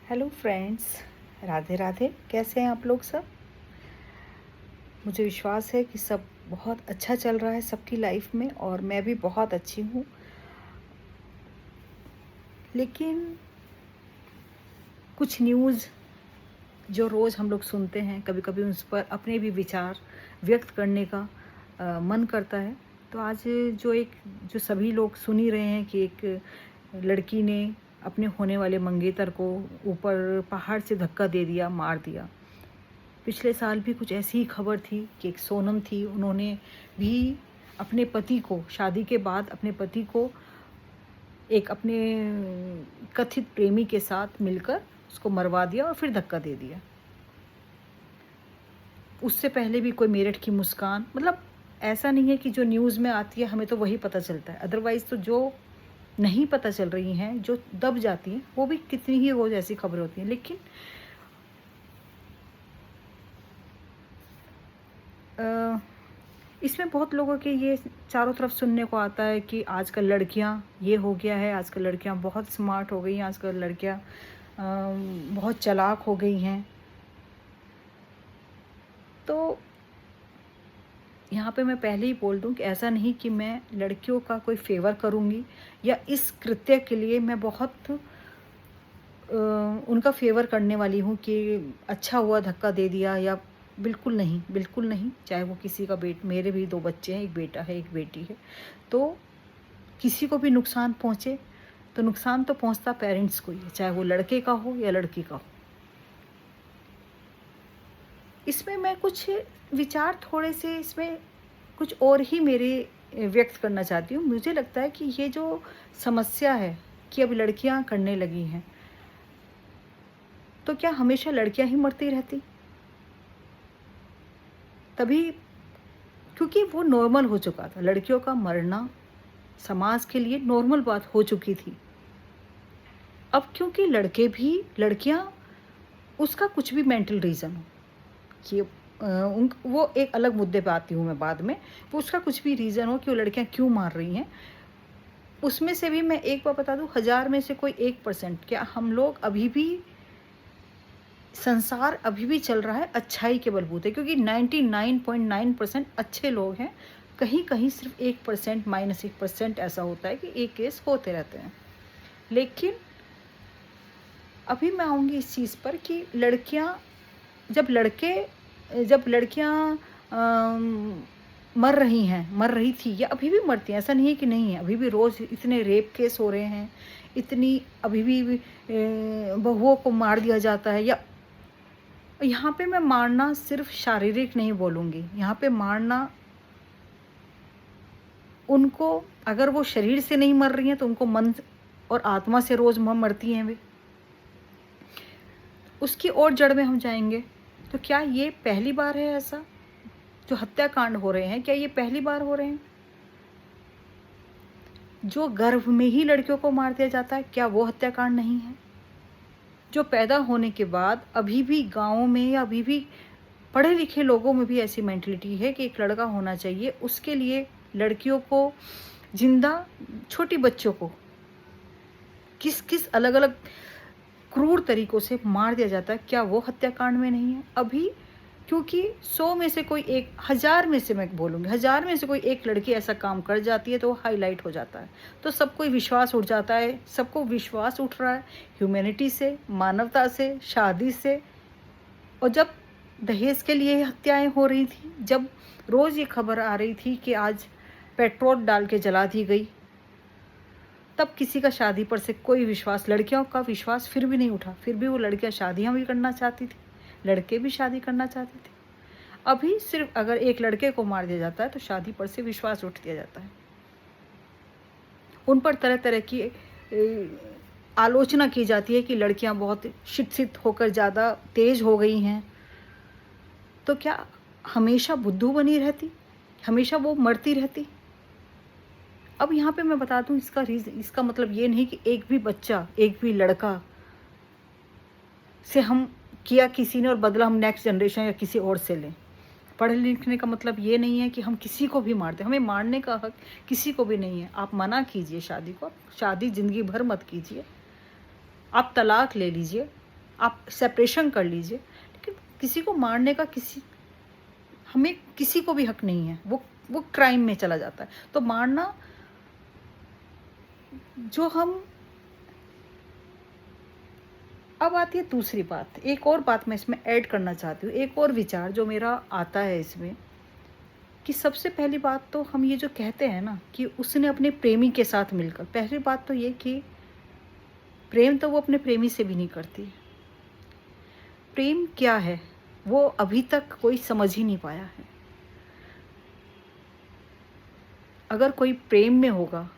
Hello friends, Radhe Radhe. कैसे हैं आप लोग सब? मुझे विश्वास है कि सब बहुत अच्छा चल रहा है सबकी लाइफ में और मैं भी बहुत अच्छी हूँ। लेकिन कुछ न्यूज़ जो रोज़ हम लोग सुनते हैं, कभी कभी उस पर अपने भी विचार व्यक्त करने का मन करता है। तो आज जो सभी लोग सुन ही रहे हैं कि एक लड़की ने अपने होने वाले मंगेतर को ऊपर पहाड़ से धक्का दे दिया, मार दिया। पिछले साल भी कुछ ऐसी ही खबर थी कि एक सोनम थी, उन्होंने भी अपने पति को, शादी के बाद अपने पति को एक अपने कथित प्रेमी के साथ मिलकर उसको मरवा दिया और फिर धक्का दे दिया। उससे पहले भी कोई मेरठ की मुस्कान, मतलब ऐसा नहीं है कि जो न्यूज़ में आती है हमें तो वही पता चलता है, अदरवाइज़ तो जो नहीं पता चल रही हैं, जो दब जाती हैं, वो भी कितनी ही रोज़ ऐसी खबरें होती हैं। लेकिन इसमें बहुत लोगों के ये चारों तरफ सुनने को आता है कि आजकल लड़कियां ये हो गया है, आजकल लड़कियां बहुत स्मार्ट हो गई हैं, आजकल लड़कियां बहुत चालाक हो गई हैं। तो यहाँ पे मैं पहले ही बोल दूँ कि ऐसा नहीं कि मैं लड़कियों का कोई फेवर करूँगी या इस कृत्य के लिए मैं बहुत उनका फेवर करने वाली हूँ कि अच्छा हुआ धक्का दे दिया, या बिल्कुल नहीं, बिल्कुल नहीं। चाहे वो किसी का मेरे भी 2 बच्चे हैं, एक बेटा है, एक बेटी है। तो किसी को भी नुकसान पहुँचे तो नुकसान तो पहुँचता पेरेंट्स को ही है, चाहे वो लड़के का हो या लड़की का हो। इसमें मैं कुछ विचार थोड़े से इसमें कुछ और ही मेरे व्यक्त करना चाहती हूँ। मुझे लगता है कि ये जो समस्या है कि अब लड़कियाँ करने लगी हैं, तो क्या हमेशा लड़कियाँ ही मरती रहती? तभी, क्योंकि वो नॉर्मल हो चुका था, लड़कियों का मरना समाज के लिए नॉर्मल बात हो चुकी थी। अब क्योंकि लड़कियां, उसका कुछ भी मेंटल रीज़न हो कि वो एक अलग मुद्दे पे आती हूँ मैं बाद में। वो उसका कुछ भी रीज़न हो कि वो लड़कियां क्यों मार रही हैं, उसमें से भी मैं एक बार बता दूँ, 1000 में से कोई 1%, क्या हम लोग अभी भी, संसार अभी भी चल रहा है अच्छाई के बलबूते, क्योंकि 99.9% अच्छे लोग हैं। कहीं कहीं सिर्फ 1%, -1% ऐसा होता है कि एक केस होते रहते हैं। लेकिन अभी मैं आऊँगी इस चीज़ पर कि जब लड़कियां मर रही थी या अभी भी मरती हैं, ऐसा नहीं है कि नहीं है, अभी भी रोज़ इतने रेप केस हो रहे हैं, इतनी अभी भी बहुओं को मार दिया जाता है। या यहाँ पे मैं मारना सिर्फ शारीरिक नहीं बोलूँगी, यहाँ पे मारना उनको, अगर वो शरीर से नहीं मर रही हैं तो उनको मन और आत्मा से रोज़ मरती हैं वे। उसकी और जड़ में हम जाएंगे तो क्या ये पहली बार है ऐसा जो हत्याकांड हो रहे हैं? क्या ये पहली बार हो रहे हैं? जो गर्भ में ही लड़कियों को मार दिया जाता है, क्या वो हत्याकांड नहीं है? जो पैदा होने के बाद अभी भी गाँवों में या अभी भी पढ़े लिखे लोगों में भी ऐसी मेंटलिटी है कि एक लड़का होना चाहिए, उसके लिए लड़कियों को जिंदा, छोटी बच्चों को किस किस अलग अलग क्रूर तरीकों से मार दिया जाता है, क्या वो हत्याकांड में नहीं है? अभी क्योंकि 100 में से कोई एक, 1000 में से मैं बोलूँगी, 1000 में से कोई एक लड़की ऐसा काम कर जाती है तो वो हाईलाइट हो जाता है, तो सबको विश्वास उठ जाता है, सबको विश्वास उठ रहा है ह्यूमैनिटी से, मानवता से, शादी से। और जब दहेज के लिए हत्याएं हो रही थी, जब रोज़ ये खबर आ रही थी कि आज पेट्रोल डाल के जला दी गई, तब किसी का शादी पर से कोई विश्वास, लड़कियों का विश्वास फिर भी नहीं उठा। फिर भी वो लड़कियां शादियां भी करना चाहती थी, लड़के भी शादी करना चाहते थे। अभी सिर्फ अगर एक लड़के को मार दिया जाता है तो शादी पर से विश्वास उठ दिया जाता है, उन पर तरह तरह की आलोचना की जाती है कि लड़कियां बहुत शिक्षित होकर ज़्यादा तेज हो गई हैं। तो क्या हमेशा बुद्धू बनी रहती, हमेशा वो मरती रहती? अब यहाँ पे मैं बता दूँ इसका मतलब ये नहीं कि एक भी बच्चा, एक भी लड़का से हम किया किसी ने और बदला हम नेक्स्ट जनरेशन या किसी और से लें। पढ़ लिखने का मतलब ये नहीं है कि हम किसी को भी मार दें, हमें मारने का हक किसी को भी नहीं है। आप मना कीजिए शादी को, शादी ज़िंदगी भर मत कीजिए, आप तलाक ले लीजिए, आप सेपरेशन कर लीजिए, लेकिन किसी को मारने का हमें किसी को भी हक नहीं है। वो क्राइम में चला जाता है। तो मारना जो हम अब आती है दूसरी बात, एक और बात मैं इसमें ऐड करना चाहती हूँ, एक और विचार जो मेरा आता है इसमें, कि सबसे पहली बात तो हम ये जो कहते हैं ना कि उसने अपने प्रेमी के साथ मिलकर, पहली बात तो ये कि प्रेम तो वो अपने प्रेमी से भी नहीं करती है। प्रेम क्या है वो अभी तक कोई समझ ही नहीं पाया है। अगर कोई प्रेम में होगा,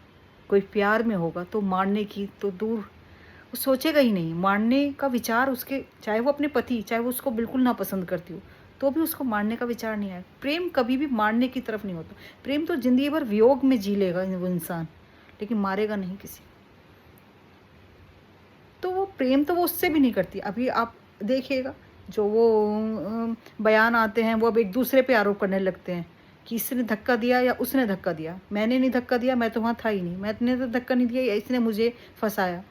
कोई प्यार में होगा, तो मारने की तो दूर, वो सोचेगा ही नहीं। मारने का विचार उसके, चाहे वो अपने पति, चाहे वो उसको बिल्कुल ना पसंद करती हो, तो भी उसको मारने का विचार नहीं आएगा। प्रेम कभी भी मारने की तरफ नहीं होता। प्रेम तो ज़िंदगी भर वियोग में जी लेगा वो इंसान, लेकिन मारेगा नहीं किसी। तो वो प्रेम तो वो उससे भी नहीं करती। अभी आप देखिएगा जो वो बयान आते हैं, वो अब एक दूसरे पे आरोप करने लगते हैं कि इसने धक्का दिया या उसने धक्का दिया। मैंने नहीं धक्का दिया, मैं तो वहाँ था ही नहीं, मैंने तो धक्का नहीं दिया, या इसने मुझे फंसाया।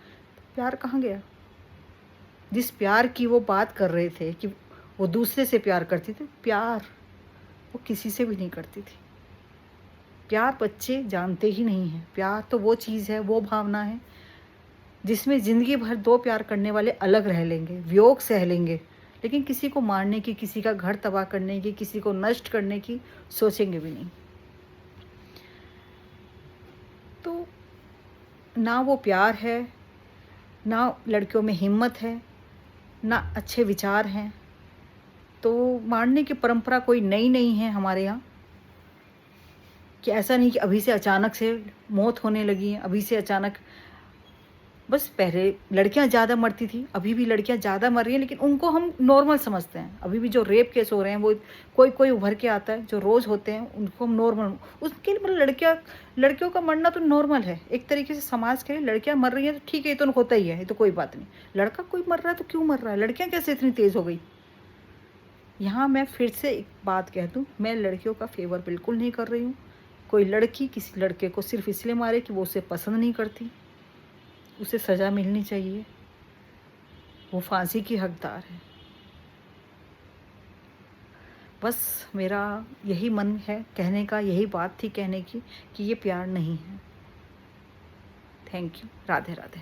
प्यार कहाँ गया? जिस प्यार की वो बात कर रहे थे कि वो दूसरे से प्यार करती थी, प्यार वो किसी से भी नहीं करती थी। प्यार बच्चे जानते ही नहीं हैं। प्यार तो वो चीज़ है, वो भावना है जिसमें ज़िंदगी भर दो प्यार करने वाले अलग रह लेंगे, वियोग सह लेंगे, लेकिन किसी को मारने की, किसी का घर तबाह करने की, किसी को नष्ट करने की सोचेंगे भी नहीं। तो ना वो प्यार है, ना लड़कियों में हिम्मत है, ना अच्छे विचार हैं। तो मारने की परंपरा कोई नई नहीं है हमारे यहाँ, कि ऐसा नहीं कि अभी से अचानक से मौत होने लगी है, अभी से अचानक। बस पहले लड़कियां ज़्यादा मरती थी, अभी भी लड़कियां ज़्यादा मर रही हैं, लेकिन उनको हम नॉर्मल समझते हैं। अभी भी जो रेप केस हो रहे हैं वो कोई कोई उभर के आता है, जो रोज़ होते हैं उनको हम नॉर्मल, उसके लिए मतलब लड़कियों का मरना तो नॉर्मल है एक तरीके से। समाज के लिए लड़कियां मर रही हैं तो ठीक है, ये तो होता ही है, ये तो कोई बात नहीं। लड़का कोई मर रहा है तो क्यों मर रहा है? लड़कियाँ कैसे इतनी तेज़ हो गई? यहाँ मैं फिर से एक बात कह दूँ, मैं लड़कियों का फेवर बिल्कुल नहीं कर रही हूँ। कोई लड़की किसी लड़के को सिर्फ इसलिए मारे कि वो उसे पसंद नहीं करती, उसे सज़ा मिलनी चाहिए, वो फांसी की हकदार है। बस मेरा यही मन है कहने का, यही बात थी कहने की कि ये प्यार नहीं है। Thank you. राधे राधे।